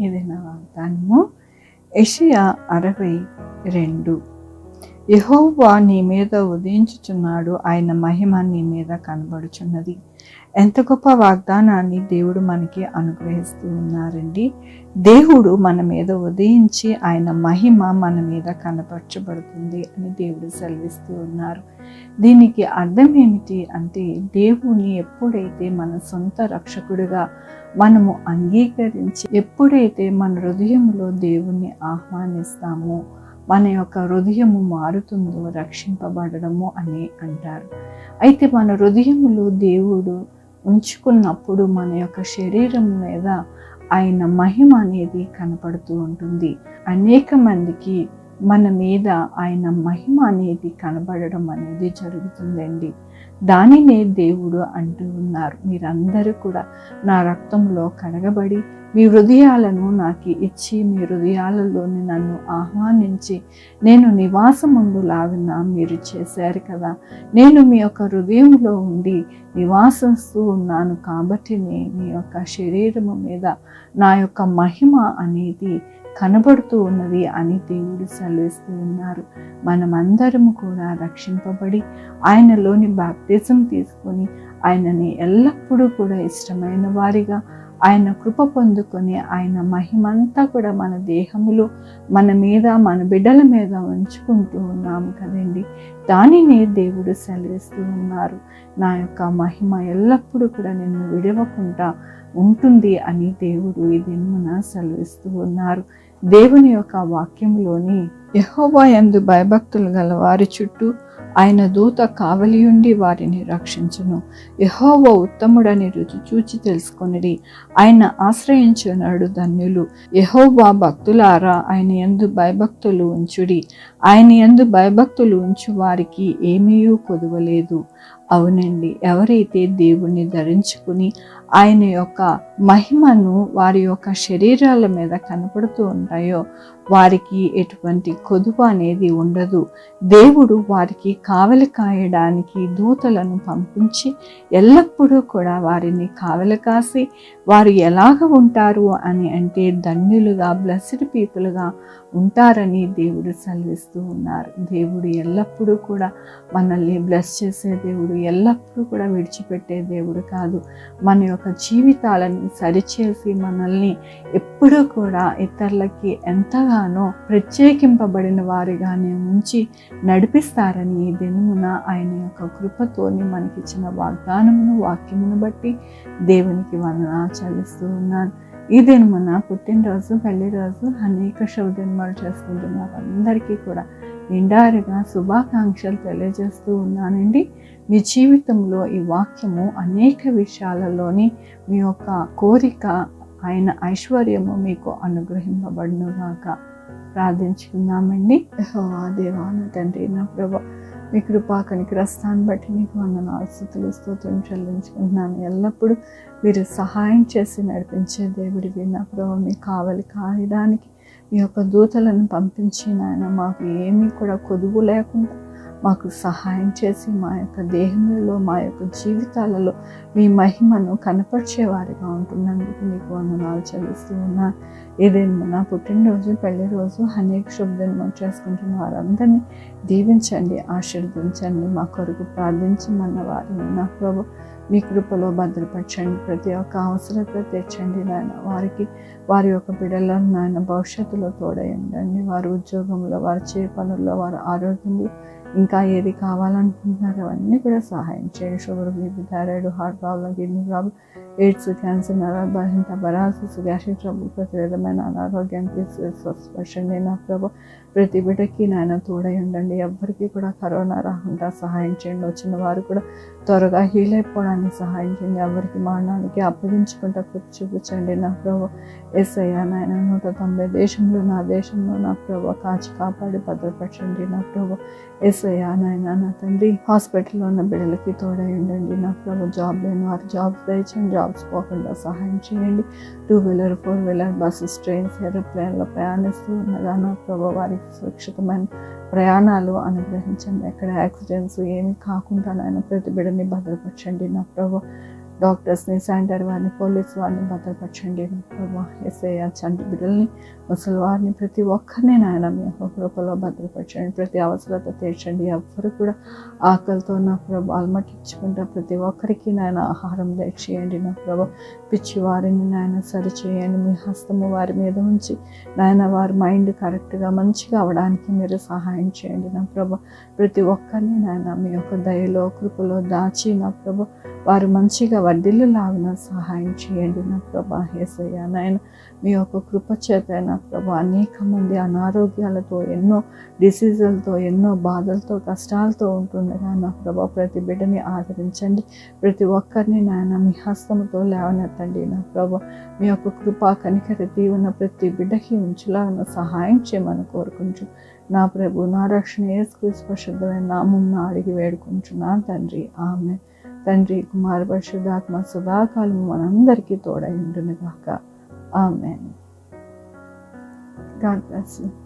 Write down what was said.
ఇది నా వాగ్దానము. యెషయా 60:2. యెహోవా నీ మీద ఉదయించుచున్నాడు, ఆయన మహిమ నీ మీద కనబడుచున్నది. ఎంత గొప్ప వాగ్దానాన్ని దేవుడు మనకి అనుగ్రహిస్తూ ఉన్నారండి. దేవుడు మన మీద ఉదయించి ఆయన మహిమ మన మీద కనపరచబడుతుంది అని దేవుడు సెలవిస్తూ ఉన్నారు. దీనికి అర్థం ఏమిటి అంటే, దేవుని ఎప్పుడైతే మన సొంత రక్షకుడిగా మనము అంగీకరించి, ఎప్పుడైతే మన హృదయంలో దేవుణ్ణి ఆహ్వానిస్తామో మన యొక్క హృదయము మారుతుందో రక్షింపబడము అని అంటారు. అయితే మన హృదయములో దేవుడు ఉంచుకున్నప్పుడు మన యొక్క శరీరం మీద ఆయన మహిమ అనేది కనపడుతూ ఉంటుంది. అనేక మందికి మన మీద ఆయన మహిమ అనేది కనబడడం అనేది జరుగుతుందండి. దానినే దేవుడు అంటూ ఉన్నారు, మీరందరూ కూడా నా రక్తంలో కడగబడి మీ హృదయాలను నాకు ఇచ్చి మీ హృదయాలలోని నన్ను ఆహ్వానించి నేను నివాసముందులాగున మీరు చేశారు కదా. నేను మీ యొక్క హృదయంలో ఉండి నివాసిస్తూ ఉన్నాను కాబట్టి మీ యొక్క శరీరము మీద నా యొక్క మహిమ అనేది కనబడుతూ ఉన్నది అని దేవుడు సెలవిస్తూ ఉన్నారు. మనమందరము కూడా రక్షింపబడి ఆయనలోని బాప్తిజం తీసుకొని ఆయనని ఎల్లప్పుడూ కూడా ఇష్టమైన వారిగా ఆయన కృప పొందుకొని ఆయన మహిమంతా కూడా మన దేహములో మన మీద మన బిడ్డల మీద ఉంచుకుంటూ ఉన్నాము కదండి. దానిని దేవుడు సెలవిస్తూ ఉన్నారు, నా యొక్క మహిమ ఎల్లప్పుడూ కూడా నిన్ను విడవకుండా ఉంటుంది అని దేవుడు ఈ దినమున సెలవిస్తూ ఉన్నారు. దేవుని యొక్క వాక్యంలోని యెహోవా యందు భయభక్తులు గల వారి చుట్టూ ఆయన దూత కావలియుండి వారిని రక్షించును. యెహోవా ఉత్తముడని రుచి చూచి తెలుసుకొనిడి, ఆయన ఆశ్రయించున్నాడు ధన్యులు. యెహోవా భక్తులారా ఆయన యందు భయభక్తులు ఉంచుడి, ఆయన యందు భయభక్తులు ఉంచు వారికి ఏమీ కొదువలేదు. అవునండి, ఎవరైతే దేవుణ్ణి ధరించుకుని ఆయన యొక్క మహిమను వారి యొక్క శరీరాల మీద కనపడుతూ ఉంటాయో వారికి ఎటువంటి కొదువ అనేది ఉండదు. దేవుడు వారికి కావలి కాయడానికి దూతలను పంపించి ఎల్లప్పుడూ కూడా వారిని కావలి కాసి వారు ఎలాగ ఉంటారు అని అంటే ధన్యులుగా, బ్లెస్డ్ పీపుల్గా ఉంటారని దేవుడు సెలవిస్తూ ఉన్నారు. దేవుడు ఎల్లప్పుడూ కూడా మనల్ని బ్లెస్ చేసే దేవుడు, ఎల్లప్పుడూ కూడా విడిచిపెట్టే దేవుడు కాదు. మన యొక్క జీవితాలను సరిచేసి మనల్ని ఎప్పుడూ కూడా ఇతరులకి ఎంతగానో ప్రత్యేకింపబడిన వారిగానే ఉంచి నడిపిస్తారని ఈ దినమున ఆయన యొక్క కృపతోని మనకిచ్చిన వాగ్దానమును వాక్యమును బట్టి దేవునికి వందనాలు చెల్లిస్తూ ఉన్నాను. ఈ దినమున పుట్టినరోజు, పెళ్లి రోజు అనేక శుభదినాలు చేసుకుంటున్నారు. అందరికీ కూడా నిండారుగా శుభాకాంక్షలు తెలియజేస్తూ ఉన్నానండి. మీ జీవితంలో ఈ వాక్యము అనేక విషయాలలోని మీ యొక్క కోరిక ఆయన ఐశ్వర్యము మీకు అనుగ్రహింపబడునుగాక. ప్రార్థించుకుందామండి. యెహోవా దేవా నా తండ్రి, నా ప్రభు, మీ కృపా కనికరస్తాన్ని బట్టి మీకు వందనాలు, స్తుతులు, స్తోత్రం చెల్లించుకుంటున్నాను. ఎల్లప్పుడూ మీరు సహాయం చేసి నడిపించే దేవుడివి నా ప్రభు. మీ కావలి కాయడానికి మీ యొక్క దూతలను పంపించి నాయన మాకు ఏమీ కూడా కొదువు లేకుండా మాకు సహాయం చేసి మా యొక్క దేహంలో మా యొక్క జీవితాలలో మీ మహిమను కనపరిచేవారిగా ఉంటున్నందుకు మీకు వందనాలు చెల్లిస్తూ ఉన్నాను. ఏదైనా నా పుట్టినరోజు, పెళ్లి రోజు అనేక శుభదినాలు చేసుకుంటున్న వారందరినీ దీవించండి, ఆశీర్వదించండి. మా కొరకు ప్రార్థించమన్న వారిని నా ప్రభు మీ కృపలో భద్రపరచండి. ప్రతి ఒక్క అవసరత తెచ్చండి నాయన. వారికి వారి యొక్క బిడ్డలను నాయన భవిష్యత్తులో తోడయండి. వారి ఉద్యోగంలో, వారి చే పనుల్లో, వారి ఆరోగ్యంలో ఇంకా ఏది కావాలనుకుంటున్నారో అవన్నీ కూడా సహాయం చేయండి. Sugar, BP, thyroid, heart problem, kidney problem, AIDS, cancer, నరబలహీనత, పరాలసిస్, గ్యాస్ట్రిక్ ట్రబుల్, ప్రతి విధమైన అనారోగ్యానికి స్పర్శండి నా ప్రభు. ప్రతి బిడ్డకి నాయన తోడై ఉండండి. ఎవ్వరికీ కూడా కరోనా రాకుండా సహాయం చేయండి. వచ్చిన వారు కూడా త్వరగా హీల్ అయిపోవడానికి సహాయం చేయండి. ఎవరికి మరణానికి అప్పగించుకుంటా కృప చూపించండి నా ప్రభు. యేసయ్యా నాయన 190 దేశంలో నా దేశంలో నా ప్రభు కాచి కాపాడి భద్రపరచండి నా ప్రభు. యేసయ్యా నాయన నా తండ్రి, హాస్పిటల్లో ఉన్న బిడ్డలకి తోడై ఉండండి నా ప్రభు. జాబ్ లేని వారు జాబ్స్ దయచేయండి, జాబ్స్ పోకుండా సహాయం చేయండి. 2 వీలర్ 4 వీలర్ బస్సెస్, ట్రైన్స్, ఏరోప్లేన్లో ప్రయాణిస్తూ ఉండగా నా ప్రభు వారికి సురక్షితమైన ప్రయాణాలు అనుగ్రహించండి. ఎక్కడ యాక్సిడెంట్స్ ఏమి కాకుండా నాయన ప్రతి బిడ్డని భద్రపరచండి నా ప్రభు. డాక్టర్స్ని, శానిటరీ వారిని, పోలీస్ వారిని భద్రపరచండి నా ప్రభా. యేసయ్య చంటి బిడ్డల్ని, ముసలి వారిని, ప్రతి ఒక్కరిని నాయన మీ యొక్క కృపలో భద్రపరచండి. ప్రతి అవసరత తీర్చండి. ఎవ్వరు కూడా ఆకలితో నా ప్రభా అలమటించుకుంటా ప్రతి ఒక్కరికి నాయన ఆహారం దయచేయండి నా ప్రభా. పిచ్చి వారిని నాయన సరిచేయండి. మీ హస్తము వారి మీద ఉంచి నాయన వారి మైండ్ కరెక్ట్గా మంచిగా అవడానికి మీరు సహాయం చేయండి నా ప్రభా. ప్రతి ఒక్కరిని నాయన మీ యొక్క దయలో, కృపలో దాచి నా ప్రభా వారు మంచిగా వర్ధిల్లులాగున సహాయం చేయండి నా ప్రభా. యేసయ్య నాయన మీ యొక్క కృప చేత నా ప్రభా అనేక మంది అనారోగ్యాలతో, ఎన్నో డిసీజులతో, ఎన్నో బాధలతో, కష్టాలతో ఉంటుండగా నా ప్రభా ప్రతి బిడ్డని ఆదరించండి. ప్రతి ఒక్కరిని నాయన మీ హస్తముతో లేవనెత్తండి నా ప్రభా. మీ యొక్క కృపా కనికర దీవెన ప్రతి బిడ్డకి ఉంచులాగా సహాయం చేయమని కోరుకుంటూ నా ప్రభు, నా రక్షణ యేసుక్రీస్తు పరిశుద్ధమైన నామమున అడిగి వేడుకుంటున్నాను తండ్రి. ఆమేన్. తండ్రి, కుమార పరిశుద్ధాత్మ సదాకాలం మనందరికీ తోడై ఉండును గాక. ఆమేన్. God bless you.